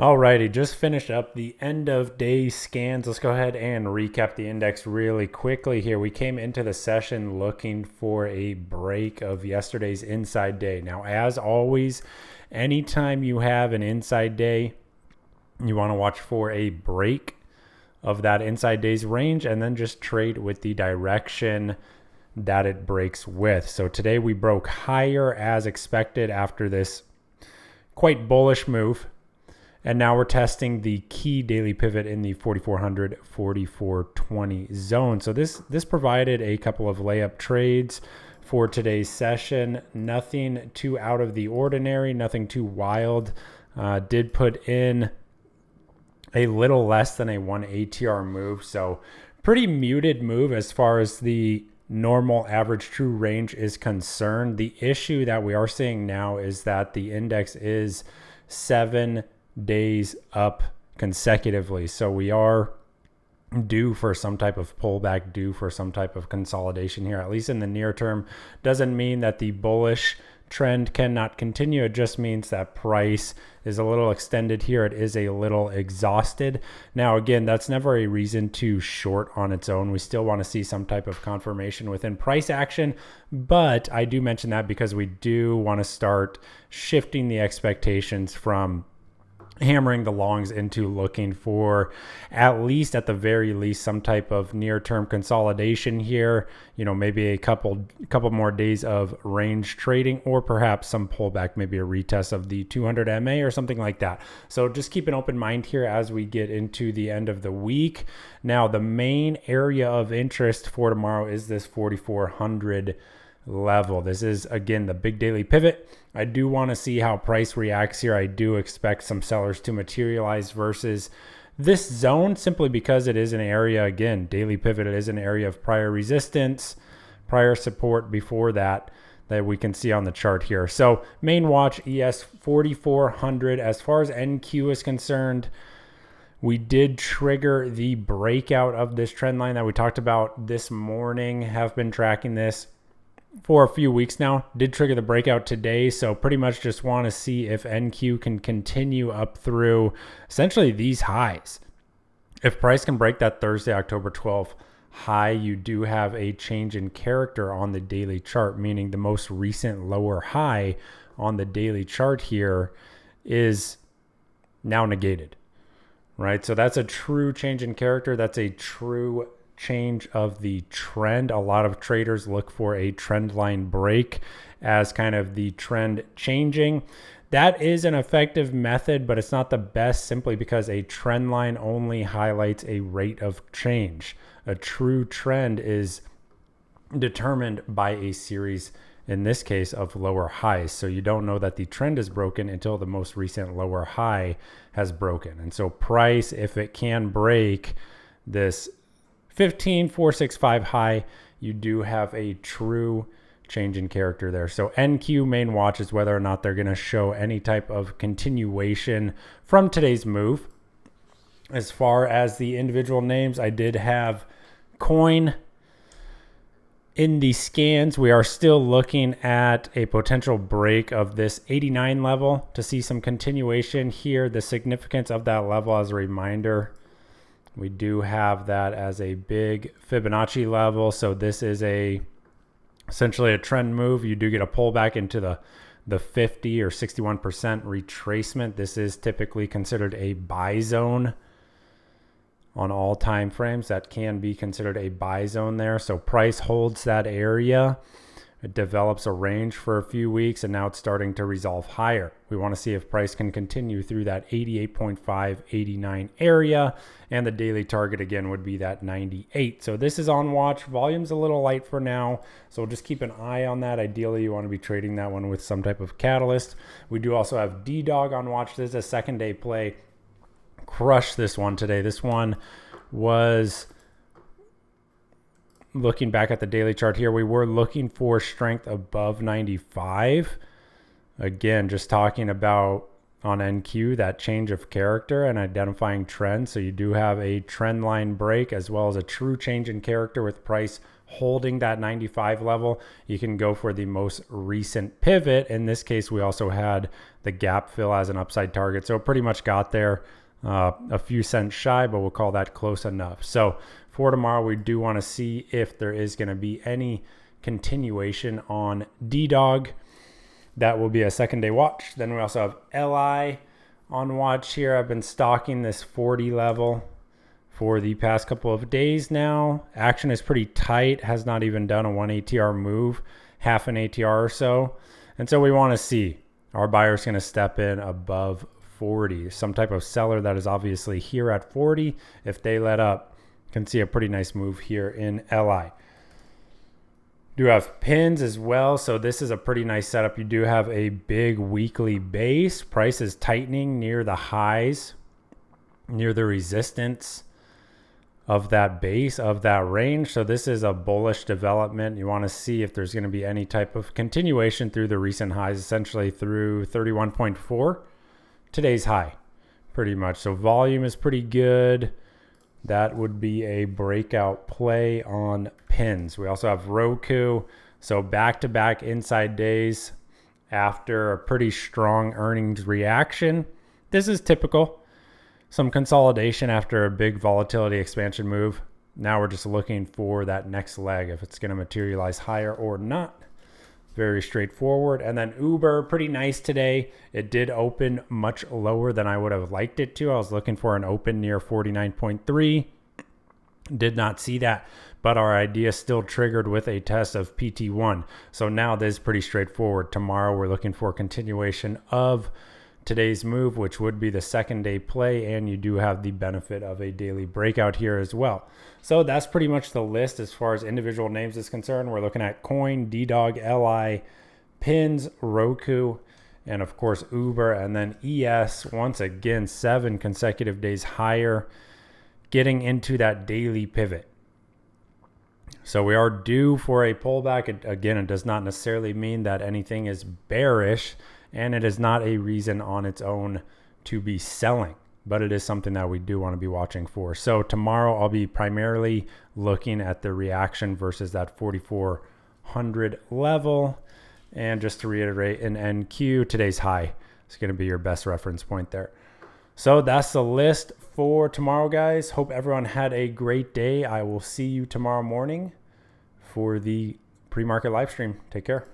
Alrighty, just finished up the end of day scans. Let's go ahead and recap the index really quickly here. We came into the session looking for a break of yesterday's inside day. Now, as always, anytime you have an inside day, you want to watch for a break of that inside day's range and then just trade with the direction that it breaks with. So today we broke higher as expected after this quite bullish move. And now we're testing the key daily pivot in the 4400, 4420 zone. So this provided a couple of layup trades for today's session. Nothing too out of the ordinary, nothing too wild. Did put in a little less than a 1 ATR move. So pretty muted move as far as the normal average true range is concerned. The issue that we are seeing now is that the index is 7 days up consecutively. So we are due for some type of pullback, due for some type of consolidation here, at least in the near term. Doesn't mean that the bullish trend cannot continue. It just means that price is a little extended here. It is a little exhausted. Now, again, that's never a reason to short on its own. We still want to see some type of confirmation within price action, but I do mention that because we do want to start shifting the expectations from hammering the longs into looking for, at least at the very least, some type of near-term consolidation here. You know, maybe a couple more days of range trading, or perhaps some pullback, maybe a retest of the 200 MA or something like that. So just keep an open mind here as we get into the end of the week. Now, the main area of interest for tomorrow is this 4400 level. This is, again, the big daily pivot. I do want to see how price reacts here. I do expect some sellers to materialize versus this zone, simply because it is an area, again, daily pivot, it is an area of prior resistance, prior support before that we can see on the chart here. So main watch ES 4400. As far as NQ is concerned, we did trigger the breakout of this trend line that we talked about this morning. Have been tracking this for a few weeks now. Did trigger the breakout today, so pretty much just want to see if NQ can continue up through essentially these highs. If price can break that Thursday, October 12th high, you do have a change in character on the daily chart, meaning the most recent lower high on the daily chart here is now negated, right? So that's a true change in character. That's a true change of the trend. A lot of traders look for a trend line break as kind of the trend changing. That is an effective method, but it's not the best, simply because a trend line only highlights a rate of change. A true trend is determined by a series, in this case, of lower highs. So you don't know that the trend is broken until the most recent lower high has broken. And so price, if it can break this 15,465 high, you do have a true change in character there. So NQ main watch is whether or not they're going to show any type of continuation from today's move. As far as the individual names, I did have coin in the scans. We are still looking at a potential break of this 89 level to see some continuation here. The significance of that level, as a reminder, we do have that as a big Fibonacci level. So this is essentially a trend move. You do get a pullback into the 50 or 61% retracement. This is typically considered a buy zone on all time frames. That can be considered a buy zone there. So price holds that area. It develops a range for a few weeks, and now it's starting to resolve higher. We want to see if price can continue through that 88.5, 89 area, and the daily target again would be that 98. So this is on watch. Volume's a little light for now, so we'll just keep an eye on that. Ideally, you want to be trading that one with some type of catalyst. We do also have DDOG on watch. This is a second day play. Crushed this one today. This one was, looking back at the daily chart here, we were looking for strength above 95. Again, just talking about on NQ, that change of character and identifying trends. So you do have a trend line break as well as a true change in character with price holding that 95 level, you can go for the most recent pivot. In this case, we also had the gap fill as an upside target. So it pretty much got there a few cents shy, but we'll call that close enough. So for tomorrow, we do want to see if there is going to be any continuation on DDOG. That will be a second day watch. Then we also have LI on watch here. I've been stalking this 40 level for the past couple of days now. Action is pretty tight, has not even done a 1 ATR move, half an ATR or so. And so we want to see, our buyer's going to step in above 40. Some type of seller that is obviously here at 40, if they let up, can see a pretty nice move here in LI. Do have pins as well, so this is a pretty nice setup. You do have a big weekly base. Price is tightening near the highs, near the resistance of that base, of that range. So this is a bullish development. You want to see if there's going to be any type of continuation through the recent highs, essentially through 31.4, today's high, pretty much. So volume is pretty good. That would be a breakout play on pins. We also have ROKU. So back-to-back inside days after a pretty strong earnings reaction. This is typical. Some consolidation after a big volatility expansion move. Now we're just looking for that next leg, if it's going to materialize higher or not. Very straightforward. And then Uber, pretty nice today. It did open much lower than I would have liked it to. I was looking for an open near 49.3. Did not see that, but our idea still triggered with a test of PT1. So now this is pretty straightforward. Tomorrow we're looking for a continuation of today's move, which would be the second day play, and you do have the benefit of a daily breakout here as well. So that's pretty much the list as far as individual names is concerned. We're looking at Coin, DDOG, LI, Pins, ROKU, and of course Uber, and then ES once again 7 consecutive days higher, getting into that daily pivot. So we are due for a pullback. It does not necessarily mean that anything is bearish, and it is not a reason on its own to be selling, but it is something that we do want to be watching for. So tomorrow I'll be primarily looking at the reaction versus that 4,400 level. And just to reiterate, an NQ, today's high is going to be your best reference point there. So that's the list for tomorrow, guys. Hope everyone had a great day. I will see you tomorrow morning for the pre-market live stream. Take care.